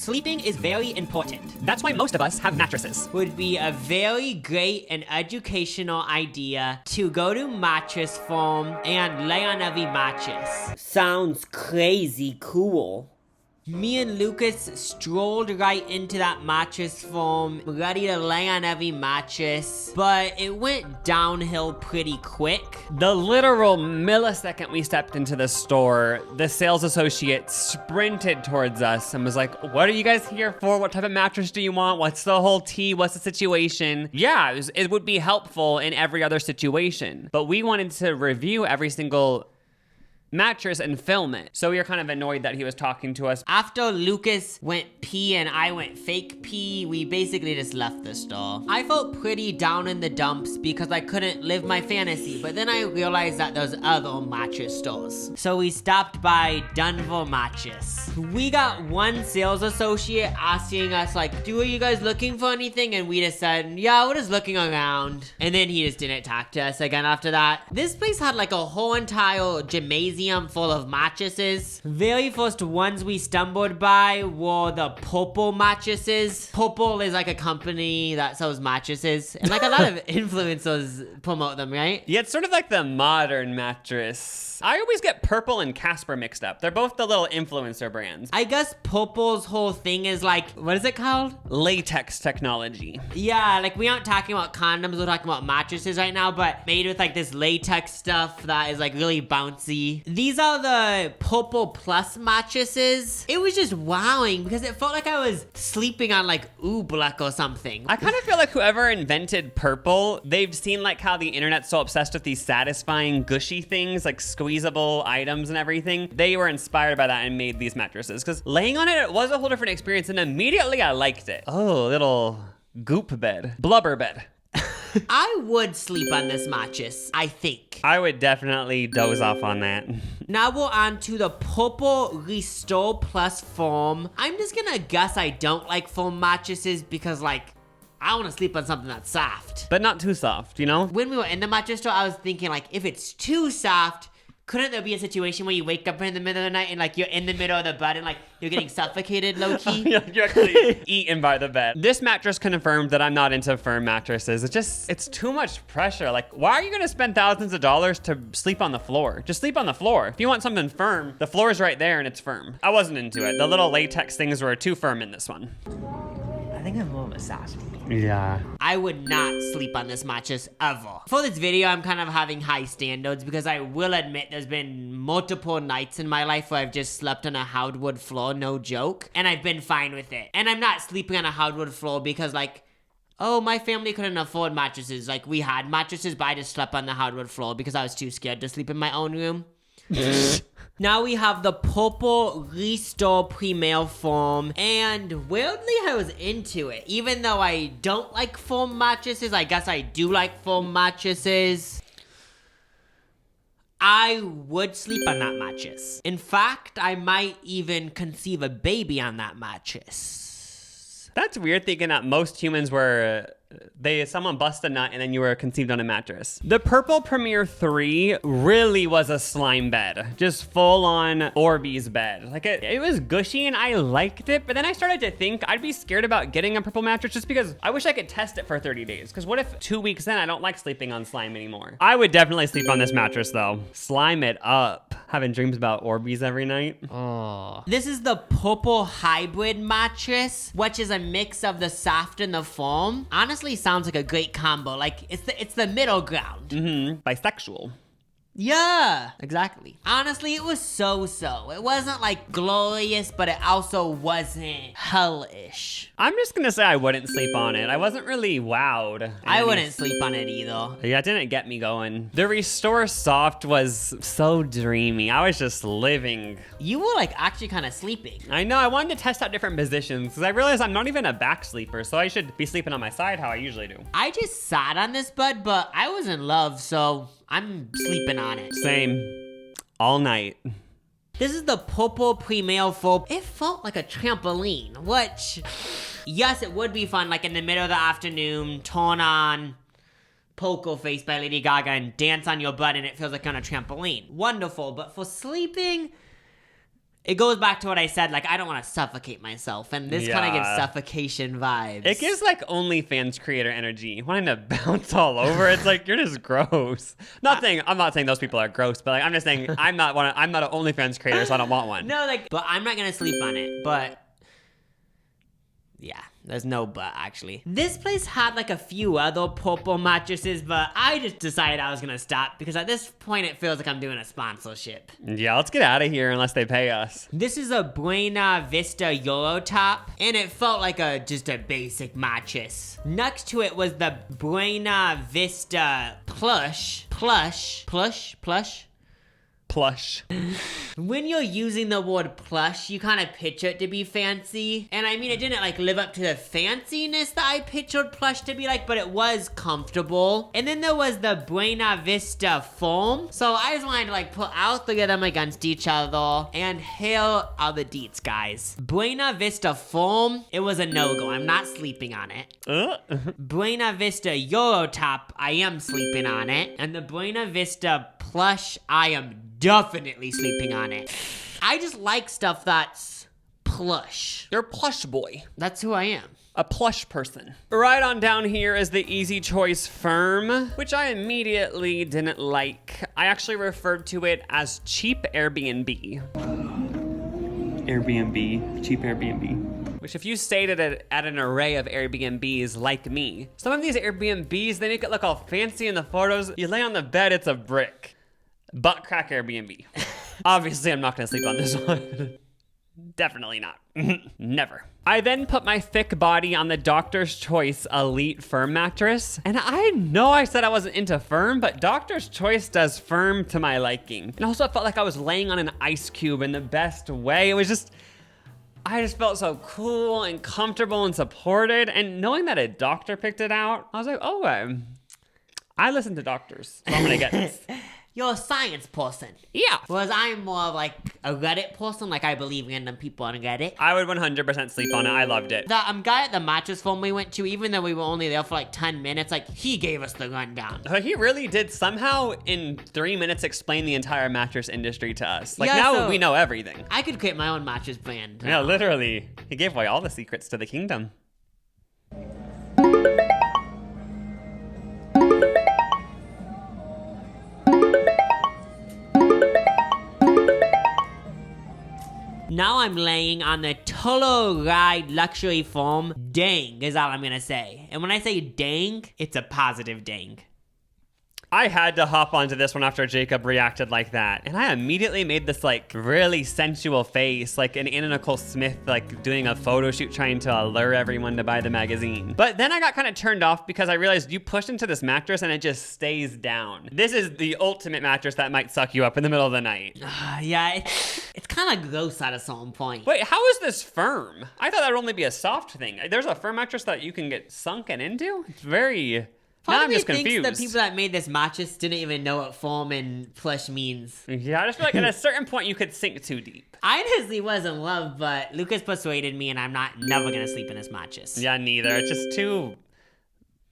Sleeping is very important. That's why most of us have mattresses. Would be a very great and educational idea to go to Mattress Foam and lay on every mattress. Sounds crazy cool. Me and Lucas strolled right into that Mattress Foam, ready to lay on every mattress, but it went downhill pretty quick. The literal millisecond we stepped into the store, the sales associate sprinted towards us and was like, what are you guys here for? What type of mattress do you want? What's the whole tea? What's the situation? Yeah, it would be helpful in every other situation, but we wanted to review every single mattress and film it. So we were kind of annoyed that he was talking to us. After Lucas went pee and I went fake pee, we basically just left the store. I felt pretty down in the dumps because I couldn't live my fantasy, but then I realized that there's other mattress stores. So we stopped by Denver Mattress. We got one sales associate asking us like, are you guys looking for anything? And we just said, yeah, we're just looking around. And then he just didn't talk to us again after that. This place had like a whole entire gymnasium full of mattresses. Very first ones we stumbled by were the Purple mattresses. Purple is like a company that sells mattresses, and like a lot of influencers promote them, right? Yeah, it's sort of like the modern mattress. I always get Purple and Casper mixed up. They're both the little influencer brands. I guess Purple's whole thing is like, what is it called? Latex technology. Yeah, like we aren't talking about condoms, we're talking about mattresses right now, but made with like this latex stuff that is like really bouncy. These are the Purple Plus mattresses. It was just wowing because it felt like I was sleeping on like Oobleck or something. I kind of feel like whoever invented Purple, they've seen like how the internet's so obsessed with these satisfying gushy things, like squeezable items and everything. They were inspired by that and made these mattresses because laying on it was a whole different experience, and immediately I liked it. Oh, little goop bed. Blubber bed. I would sleep on this mattress, I think. I would definitely doze off on that. Now we're on to the Purple Restore Plus foam. I'm just gonna guess I don't like foam mattresses because like, I want to sleep on something that's soft. But not too soft, you know? When we were in the mattress store, I was thinking like, if it's too soft, couldn't there be a situation where you wake up in the middle of the night and like you're in the middle of the bed and like you're getting suffocated low-key? You're actually eaten by the bed. This mattress confirmed that I'm not into firm mattresses. It's too much pressure. Like, why are you gonna spend thousands of dollars to sleep on the floor? Just sleep on the floor. If you want something firm, the floor is right there and it's firm. I wasn't into it. The little latex things were too firm in this one. I think I'm more of a sausage. Yeah. I would not sleep on this mattress ever. For this video, I'm kind of having high standards because I will admit there's been multiple nights in my life where I've just slept on a hardwood floor, no joke, and I've been fine with it. And I'm not sleeping on a hardwood floor because like, oh, my family couldn't afford mattresses. Like, we had mattresses, but I just slept on the hardwood floor because I was too scared to sleep in my own room. Now we have the Purple Restore Premier foam, and weirdly I was into it. Even though I don't like foam mattresses, I guess I do like foam mattresses. I would sleep on that mattress. In fact, I might even conceive a baby on that mattress. That's weird thinking that most humans were... someone bust a nut and then you were conceived on a mattress. The Purple Premier 3 really was a slime bed. Just full on Orbeez bed. Like it was gushy and I liked it, but then I started to think I'd be scared about getting a Purple mattress just because I wish I could test it for 30 days. Because what if 2 weeks in I don't like sleeping on slime anymore? I would definitely sleep on this mattress though. Slime it up. Having dreams about Orbeez every night. Oh. This is the Purple Hybrid mattress, which is a mix of the soft and the foam. Honestly, sounds like a great combo. Like it's the middle ground. Bisexual. Yeah, exactly. Honestly, it was so-so. It wasn't like glorious, but it also wasn't hellish. I'm just gonna say I wouldn't sleep on it. I wasn't really wowed. I wouldn't sleep on it either. Yeah, it didn't get me going. The Restore Soft was so dreamy. I was just living. You were like actually kind of sleeping. I know, I wanted to test out different positions because I realized I'm not even a back sleeper, so I should be sleeping on my side how I usually do. I just sat on this bed, but I was in love, so I'm sleeping on it. Same. All night. This is the Purple Premier foam. It felt like a trampoline, which, yes, it would be fun, like in the middle of the afternoon, turn on Poker Face by Lady Gaga and dance on your butt and it feels like on a trampoline. Wonderful, but for sleeping, it goes back to what I said, like, I don't want to suffocate myself, and this kind of gives suffocation vibes. It gives, like, OnlyFans creator energy. Wanting to bounce all over, it's like, you're just gross. I'm not saying those people are gross, but, like, I'm just saying I'm not an OnlyFans creator, so I don't want one. No, like, but I'm not going to sleep on it, but... yeah, there's no but, actually. This place had like a few other purple mattresses, but I just decided I was gonna stop because at this point it feels like I'm doing a sponsorship. Yeah, let's get out of here unless they pay us. This is a Buena Vista Euro top, and it felt like just a basic mattress. Next to it was the Buena Vista Plush. When you're using the word plush, you kind of picture it to be fancy. And I mean, it didn't like live up to the fanciness that I pictured plush to be like, but it was comfortable. And then there was the Buena Vista foam. So I just wanted to like put out three of them against each other. And here are the deets, guys. Buena Vista foam, it was a no-go. I'm not sleeping on it. Buena Vista Euro top, I am sleeping on it. And the Buena Vista plush, I am definitely sleeping on it. I just like stuff that's plush. You're a plush boy. That's who I am. A plush person. Right on down here is the Easy Choice Firm, which I immediately didn't like. I actually referred to it as cheap Airbnb. Cheap Airbnb. Which if you stayed at an array of Airbnbs like me, some of these Airbnbs, they make it look all fancy in the photos. You lay on the bed, it's a brick. Butt crack Airbnb. Obviously, I'm not gonna sleep on this one. Definitely not. Never. I then put my thick body on the Doctor's Choice Elite Firm mattress. And I know I said I wasn't into firm, but Doctor's Choice does firm to my liking. And also I felt like I was laying on an ice cube in the best way. It was just, I just felt so cool and comfortable and supported. And knowing that a doctor picked it out, I was like, oh, I listen to doctors, so I'm gonna get this. You're a science person. Yeah. Whereas I'm more of like a Reddit person, like I believe random people on Reddit. I would 100% sleep on it. I loved it. The guy at the mattress firm we went to, even though we were only there for like 10 minutes, like he gave us the rundown. He really did somehow in 3 minutes explain the entire mattress industry to us. Like yeah, now so we know everything. I could create my own mattress brand. Yeah, literally. He gave away all the secrets to the kingdom. Now I'm laying on the Telluride luxury foam. Dang is all I'm gonna say. And when I say dang, it's a positive dang. I had to hop onto this one after Jacob reacted like that. And I immediately made this like really sensual face, like an Anna Nicole Smith, like doing a photo shoot trying to allure everyone to buy the magazine. But then I got kind of turned off because I realized you push into this mattress and it just stays down. This is the ultimate mattress that might suck you up in the middle of the night. Yeah, it's kind of gross at a certain point. Wait, how is this firm? I thought that would only be a soft thing. There's a firm mattress that you can get sunken into? It's very... Now I'm just confused. The people that made this mattress didn't even know what foam and plush means. Yeah, I just feel like at a certain point you could sink too deep. I honestly was in love, but Lucas persuaded me and I'm never gonna sleep in this mattress. Yeah, neither. It's just too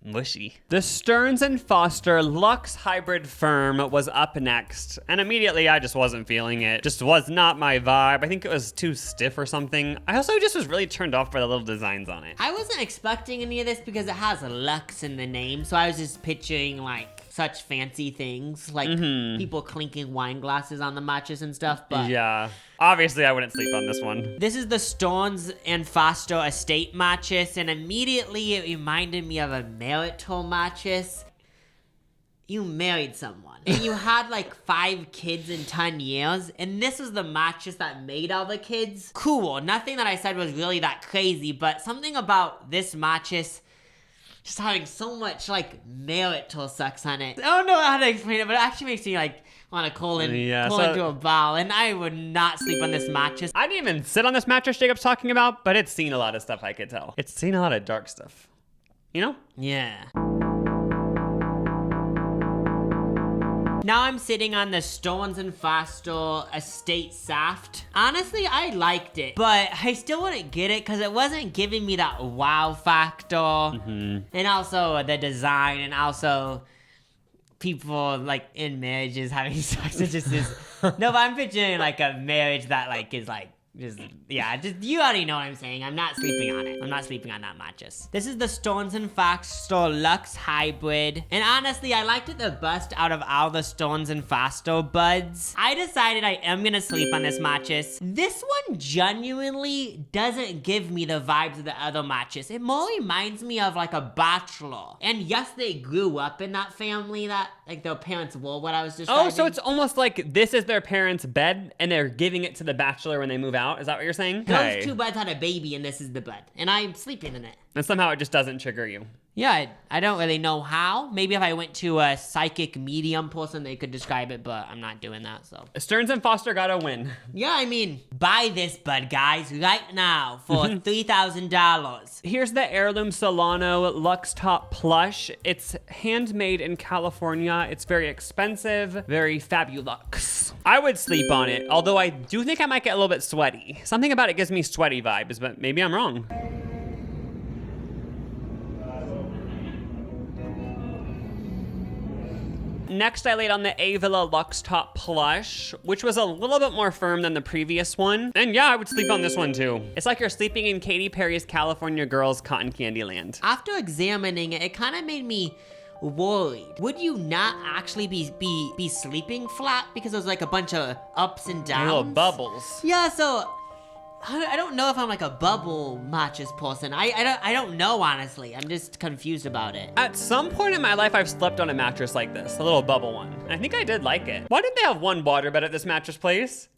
mushy. The Stearns and Foster Luxe Hybrid Firm was up next, and immediately I just wasn't feeling it. Just was not my vibe. I think it was too stiff or something. I also just was really turned off by the little designs on it. I wasn't expecting any of this because it has Luxe in the name, so I was just picturing like such fancy things, like people clinking wine glasses on the mattress and stuff, but... Yeah. Obviously, I wouldn't sleep on this one. This is the Stearns and Foster Estate mattress, and immediately it reminded me of a marital mattress. You married someone, and you had like 5 kids in 10 years, and this was the mattress that made all the kids. Cool, nothing that I said was really that crazy, but something about this mattress just having so much like marital sex on it. I don't know how to explain it, but it actually makes me like want to pull into a ball, and I would not sleep on this mattress. I didn't even sit on this mattress Jacob's talking about, but it's seen a lot of stuff, I could tell. It's seen a lot of dark stuff. You know? Yeah. Now I'm sitting on the Stearns and Foster Estate Saft. Honestly, I liked it, but I still wouldn't get it because it wasn't giving me that wow factor. And also the design, and also people like in marriages having sex. It just is. No, but I'm picturing like a marriage that like is like just you already know what I'm saying. I'm not sleeping on it. I'm not sleeping on that mattress. This is the Stearns and Foster Luxe Hybrid, and honestly, I liked it the best out of all the Stearns and Foster buds. I decided I am gonna sleep on this mattress. This one genuinely doesn't give me the vibes of the other mattress. It more reminds me of like a bachelor. And yes, they grew up in that family that like their parents were what I was describing. Oh, so it's almost like this is their parents' bed and they're giving it to the bachelor when they move out. Is that what you're saying? Those two beds had a baby and this is the bed. And I'm sleeping in it. And somehow it just doesn't trigger you. Yeah, I don't really know how. Maybe if I went to a psychic medium person, they could describe it, but I'm not doing that, so. Stearns and Foster got a win. Yeah, I mean, buy this bud, guys, right now for $3,000. Here's the Heirloom Solano Luxe Top Plush. It's handmade in California. It's very expensive, very fabulux. I would sleep on it, although I do think I might get a little bit sweaty. Something about it gives me sweaty vibes, but maybe I'm wrong. Next, I laid on the Avila Luxe Top Plush, which was a little bit more firm than the previous one. And yeah, I would sleep on this one too. It's like you're sleeping in Katy Perry's California Girls Cotton Candy Land. After examining it, it kind of made me worried. Would you not actually be sleeping flat because there's like a bunch of ups and downs? Little bubbles. Yeah, so I don't know if I'm like a bubble mattress person. I don't know, honestly. I'm just confused about it. At some point in my life, I've slept on a mattress like this, a little bubble one. And I think I did like it. Why didn't they have one waterbed at this mattress place?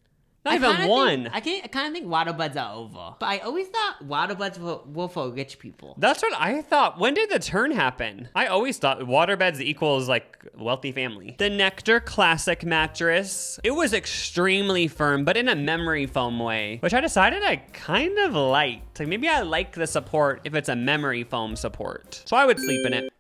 Not even one. I kind of think waterbeds are over. But I always thought waterbeds were for rich people. That's what I thought. When did the turn happen? I always thought waterbeds equals like wealthy family. The Nectar Classic mattress. It was extremely firm, but in a memory foam way, which I decided I kind of liked. Like maybe I like the support if it's a memory foam support. So I would sleep in it.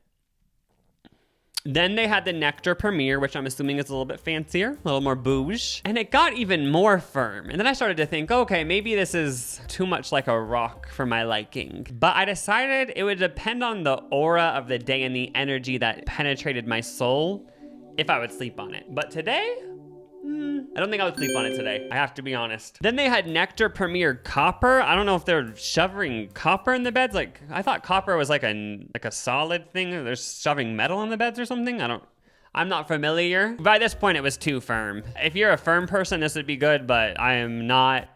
Then they had the Nectar Premier, which I'm assuming is a little bit fancier, a little more bouge. And it got even more firm. And then I started to think, okay, maybe this is too much like a rock for my liking. But I decided it would depend on the aura of the day and the energy that penetrated my soul if I would sleep on it. But today, I don't think I would sleep on it today. I have to be honest. Then they had Nectar Premier Copper. I don't know if they're shoving copper in the beds. Like I thought copper was like a solid thing. They're shoving metal in the beds or something. I'm not familiar. By this point, it was too firm. If you're a firm person, this would be good, but I am not.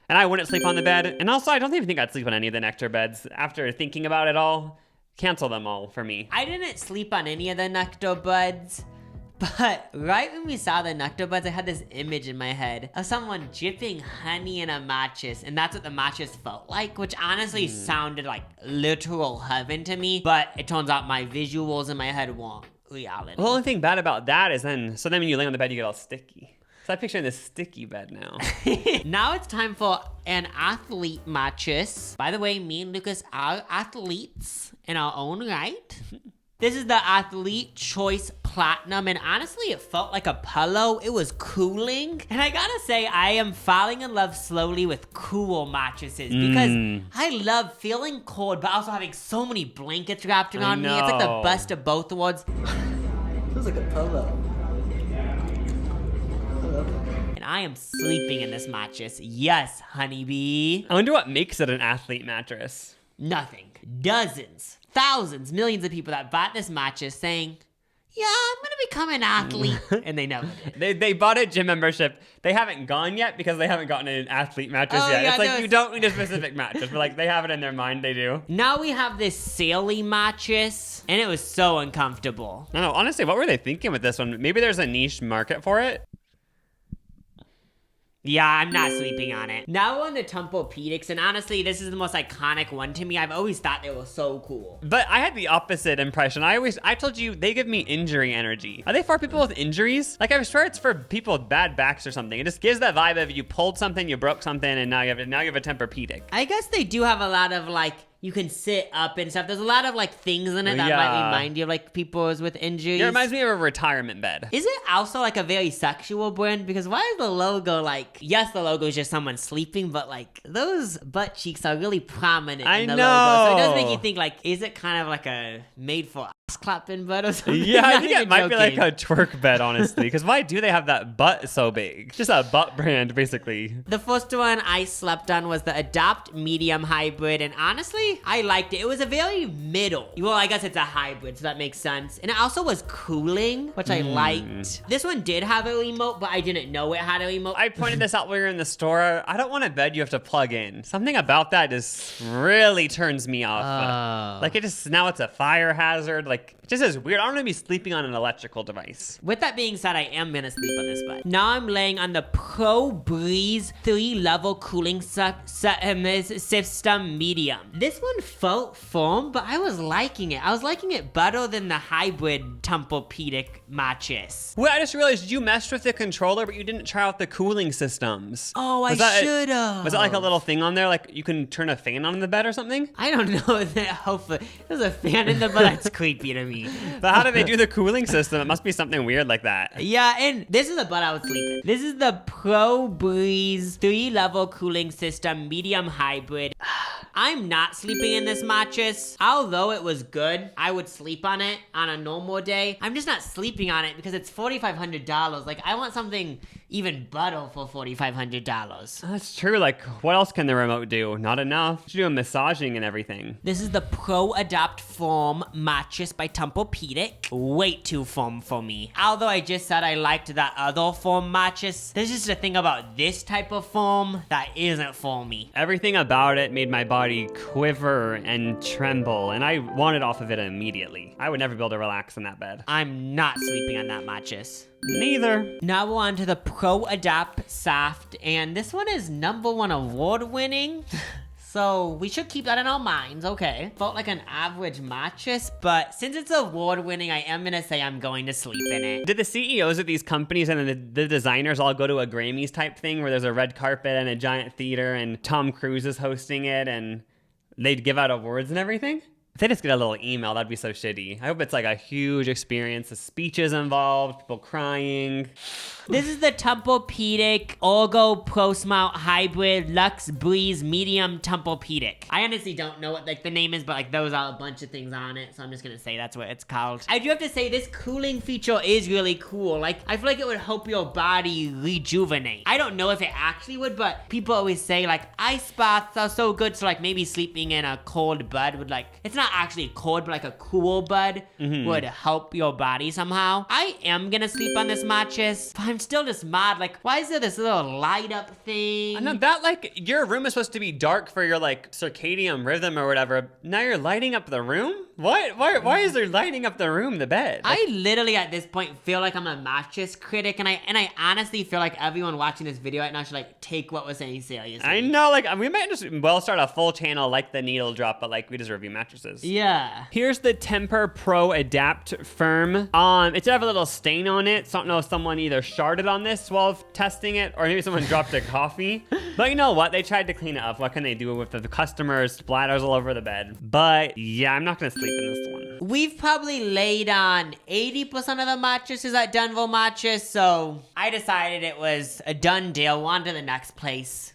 And I wouldn't sleep on the bed. And also, I don't even think I'd sleep on any of the Nectar beds. After thinking about it all, cancel them all for me. I didn't sleep on any of the Nectar buds. But right when we saw the Nectar buds, I had this image in my head of someone dripping honey in a mattress, and that's what the mattress felt like, which honestly sounded like literal heaven to me, but it turns out my visuals in my head weren't reality. The only thing bad about that is then when you lay on the bed, you get all sticky. So I'm picturing this sticky bed now. Now it's time for an athlete mattress. By the way, me and Lucas are athletes in our own right. This is the Athlete Choice Platinum, and honestly, it felt like a pillow. It was cooling. And I gotta say, I am falling in love slowly with cool mattresses because I love feeling cold, but also having so many blankets wrapped around me. It's like the best of both worlds. Feels like a pillow. And I am sleeping in this mattress. Yes, honeybee. I wonder what makes it an athlete mattress. Nothing. Dozens. Thousands, millions of people that bought this mattress saying, yeah, I'm gonna become an athlete, and they never did. They bought a gym membership. They haven't gone yet because they haven't gotten an athlete mattress yet. Yeah, it's like you don't need a specific mattress, but like they have it in their mind, they do. Now we have this Sally mattress, and it was so uncomfortable. No, honestly, what were they thinking with this one? Maybe there's a niche market for it. Yeah, I'm not sleeping on it. Now we're on the Tempur-Pedics, and honestly, this is the most iconic one to me. I've always thought they were so cool. But I had the opposite impression. I told you, they give me injury energy. Are they for people with injuries? Like, I swear it's for people with bad backs or something. It just gives that vibe of you pulled something, you broke something, and now you have a Tempur-Pedic. I guess they do have a lot of, like, you can sit up and stuff. There's a lot of like things in it that might remind you of like people with injuries. It reminds me of a retirement bed. Is it also like a very sexual brand? Because why is the logo like, yes, the logo is just someone sleeping, but like those butt cheeks are really prominent in the logo. So it does make you think like, is it kind of like a made for us clapping bed or something. Yeah, I Not think it even might be like joking. a twerk bed, honestly. Because why do they have that butt so big? Just a butt brand, basically. The first one I slept on was the Adapt Medium Hybrid, and honestly, I liked it. It was a very middle. Well, I guess it's a hybrid, so that makes sense. And it also was cooling, which I liked. This one did have a remote, but I didn't know it had a remote. I pointed this out when we were in the store. I don't want a bed you have to plug in. Something about that just really turns me off. Oh. Like now it's a fire hazard. Like it just is weird. I don't want to be sleeping on an electrical device. With that being said, I am gonna sleep on this bed. Now I'm laying on the Pro Breeze 3-level cooling system medium. This one felt firm, but I was liking it. I was liking it better than the hybrid Tempur-Pedic mattress. Well, I just realized you messed with the controller, but you didn't try out the cooling systems. Oh, I should have. Was that like a little thing on there? Like you can turn a fan on in the bed or something? I don't know. Hopefully, there's a fan in the bed. That's creepy to me. But how do they do the cooling system? It must be something weird like that. Yeah, and this is the bed I would sleep in. This is the Pro Breeze 3-level cooling system medium hybrid. I'm not sleeping in this mattress. Although it was good, I would sleep on it on a normal day. I'm just not sleeping on it because it's $4,500. Like, I want something even better for $4,500. That's true. Like, what else can the remote do? Not enough. You should do massaging and everything. This is the Pro Adapt Foam mattress by Tempur-Pedic. Way too firm for me. Although I just said I liked that other foam mattress, there's just a thing about this type of foam that isn't for me. Everything about it made my body quiver and tremble, and I wanted off of it immediately. I would never be able to relax in that bed. I'm not sleeping on that mattress. Neither. Now we're on to the Pro Adapt Soft, and this one is #1 award winning. So we should keep that in our minds, okay? Felt like an average mattress, but since it's award winning, I am gonna say I'm going to sleep in it. Did the CEOs of these companies and the designers all go to a Grammys type thing where there's a red carpet and a giant theater and Tom Cruise is hosting it and they'd give out awards and everything? If they just get a little email, that'd be so shitty. I hope it's like a huge experience. The speeches involved, people crying. This is the Tempur-Pedic Orgo Pro Smart Hybrid Luxe Breeze Medium Tempur-Pedic. I honestly don't know what like the name is, but like those are a bunch of things on it, so I'm just gonna say that's what it's called. I do have to say this cooling feature is really cool. Like I feel like it would help your body rejuvenate. I don't know if it actually would, but people always say like ice baths are so good, so like maybe sleeping in a cold bed would like, it's not actually cold, but like a cool bed would help your body somehow. I am gonna sleep on this mattress. I'm still just mad. Like, why is there this little light up thing? I know that like your room is supposed to be dark for your like circadian rhythm or whatever. Now you're lighting up the room? What? Why is there lighting up the room, the bed? I literally at this point feel like I'm a mattress critic, and I honestly feel like everyone watching this video right now should like take what we're saying seriously. I know, like we might just start a full channel like the needle drop, but like we just review mattresses. Yeah. Here's the Tempur Pro Adapt Firm. It did have a little stain on it, so I don't know if someone either sharded on this while testing it, or maybe someone dropped a coffee. But you know what? They tried to clean it up. What can they do with the customers? Splatters all over the bed. But yeah, I'm not gonna sleep in this one. We've probably laid on 80% of the mattresses at Denver Mattress, so I decided it was a done deal. On to the next place.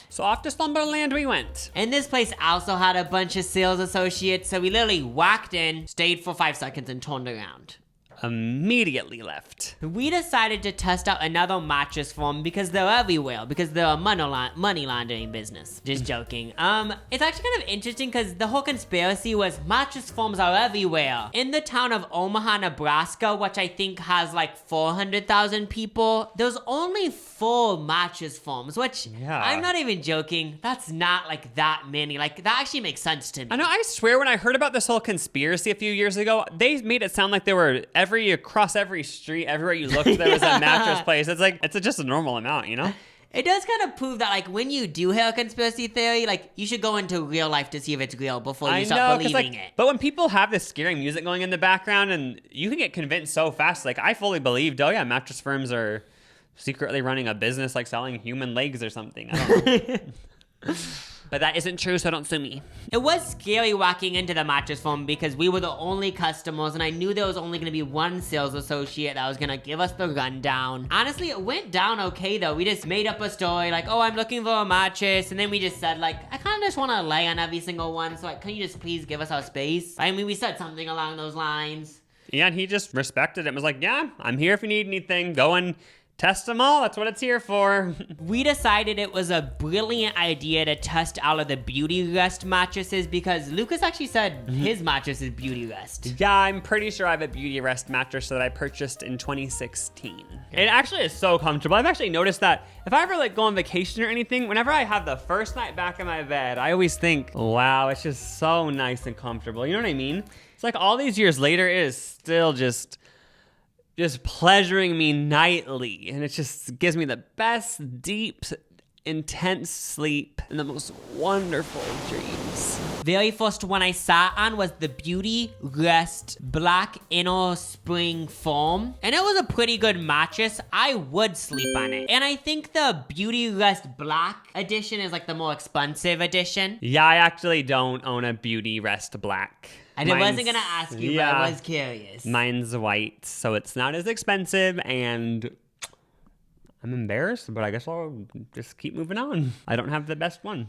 So off to Slumberland we went. And this place also had a bunch of sales associates, so we literally walked in, stayed for 5 seconds, and turned around. Immediately left. We decided to test out another mattress firm because they're everywhere, because they're a money laundering business. Just joking. It's actually kind of interesting because the whole conspiracy was mattress firms are everywhere. In the town of Omaha, Nebraska, which I think has like 400,000 people, there's only 4 mattress firms, which I'm not even joking. That's not like that many. Like that actually makes sense to me. I know, I swear when I heard about this whole conspiracy a few years ago, they made it sound like there were across every street, everywhere you looked, there was a mattress place. It's like, it's just a normal amount, you know? It does kind of prove that, like, when you do hear a conspiracy theory, like, you should go into real life to see if it's real before you start believing it. But when people have this scary music going in the background, and you can get convinced so fast, like, I fully believed, oh yeah, mattress firms are secretly running a business, like selling human legs or something. I don't know. But that isn't true, so don't sue me. It was scary walking into the mattress firm because we were the only customers and I knew there was only gonna be one sales associate that was gonna give us the rundown. Honestly, it went down okay though. We just made up a story like, oh, I'm looking for a mattress. And then we just said like, I kinda just wanna lay on every single one. So like, can you just please give us our space? I mean, we said something along those lines. Yeah, and he just respected it and was like, yeah, I'm here if you need anything. Go and test them all. That's what it's here for. We decided it was a brilliant idea to test out of the Beautyrest mattresses because Lucas actually said his mattress is Beautyrest. Yeah, I'm pretty sure I have a Beautyrest mattress that I purchased in 2016. It actually is so comfortable. I've actually noticed that if I ever like go on vacation or anything, whenever I have the first night back in my bed, I always think, wow, it's just so nice and comfortable. You know what I mean? It's like all these years later, it is still just pleasuring me nightly. And it just gives me the best, deep, intense sleep and the most wonderful dreams. Very first one I sat on was the Beautyrest Black Inner Spring Foam. And it was a pretty good mattress. I would sleep on it. And I think the Beautyrest Black edition is like the more expensive edition. Yeah, I actually don't own a Beautyrest Black. I wasn't gonna ask you, but I was curious. Mine's white, so it's not as expensive, and I'm embarrassed, but I guess I'll just keep moving on. I don't have the best one.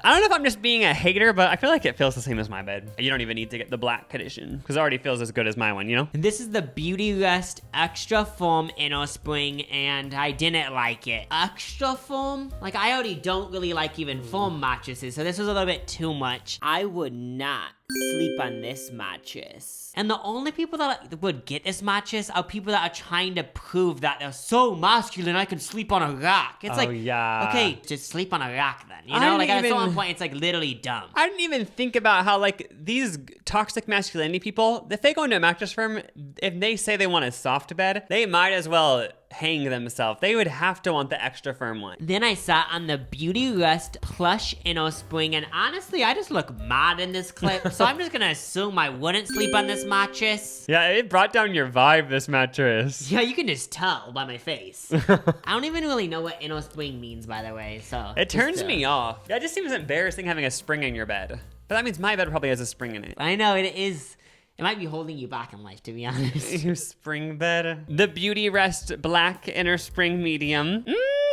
I don't know if I'm just being a hater, but I feel like it feels the same as my bed. You don't even need to get the black edition, because it already feels as good as my one, you know? And this is the Beautyrest Extra Foam Inner Spring, and I didn't like it. Extra foam? Like, I already don't really like even foam mattresses, so this was a little bit too much. I would not sleep on this mattress. And the only people that would get this mattress are people that are trying to prove that they're so masculine I can sleep on a rock. It's yeah. Okay, just sleep on a rock then. You know, like at a certain point, it's like literally dumb. I didn't even think about how like these toxic masculinity people, if they go into a mattress firm, if they say they want a soft bed, they might as well hang themselves. They would have to want the extra firm one. Then I sat on the Beautyrest Plush Inner Spring, and honestly, I just look mad in this clip, so I'm just gonna assume I wouldn't sleep on this mattress. Yeah, it brought down your vibe, this mattress. Yeah, you can just tell by my face. I don't even really know what inner spring means, by the way, so. It turns me off. Yeah, it just seems embarrassing having a spring in your bed. But that means my bed probably has a spring in it. I know, it is. It might be holding you back in life, to be honest. Your spring bed. The Beautyrest Black Inner Spring Medium.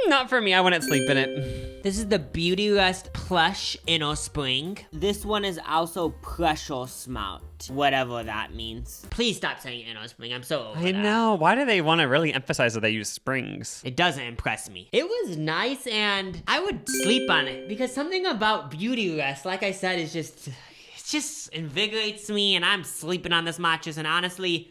Not for me. I wouldn't sleep in it. This is the Beautyrest Plush Inner Spring. This one is also pressure smart, whatever that means. Please stop saying inner spring. I'm so over I know. Why do they want to really emphasize that they use springs? It doesn't impress me. It was nice, and I would sleep on it because something about Beautyrest, like I said, is just invigorates me, and I'm sleeping on this mattress, and honestly,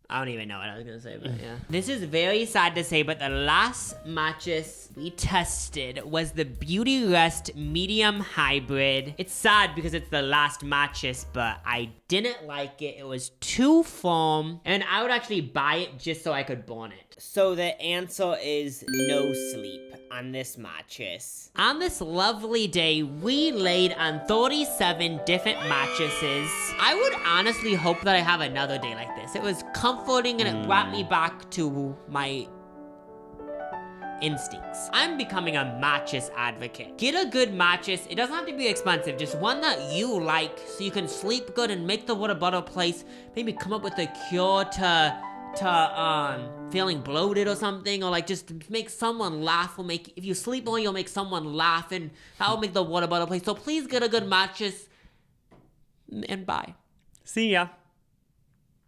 I don't even know what I was gonna say, but yeah. This is very sad to say, but the last mattress we tested was the Beautyrest Medium Hybrid. It's sad because it's the last mattress, but I didn't like it. It was too foam, and I would actually buy it just so I could burn it. So the answer is no sleep on this mattress. On this lovely day, we laid on 37 different mattresses. I would honestly hope that I have another day like this. It was comforting and it brought me back to my instincts. I'm becoming a mattress advocate. Get a good mattress. It doesn't have to be expensive, just one that you like so you can sleep good and make the what a better place. Maybe come up with a cure to feeling bloated or something, or like just make someone laugh. If you sleep more, you'll make someone laugh, and that will make the world a better place. So please get a good mattress and bye. See ya.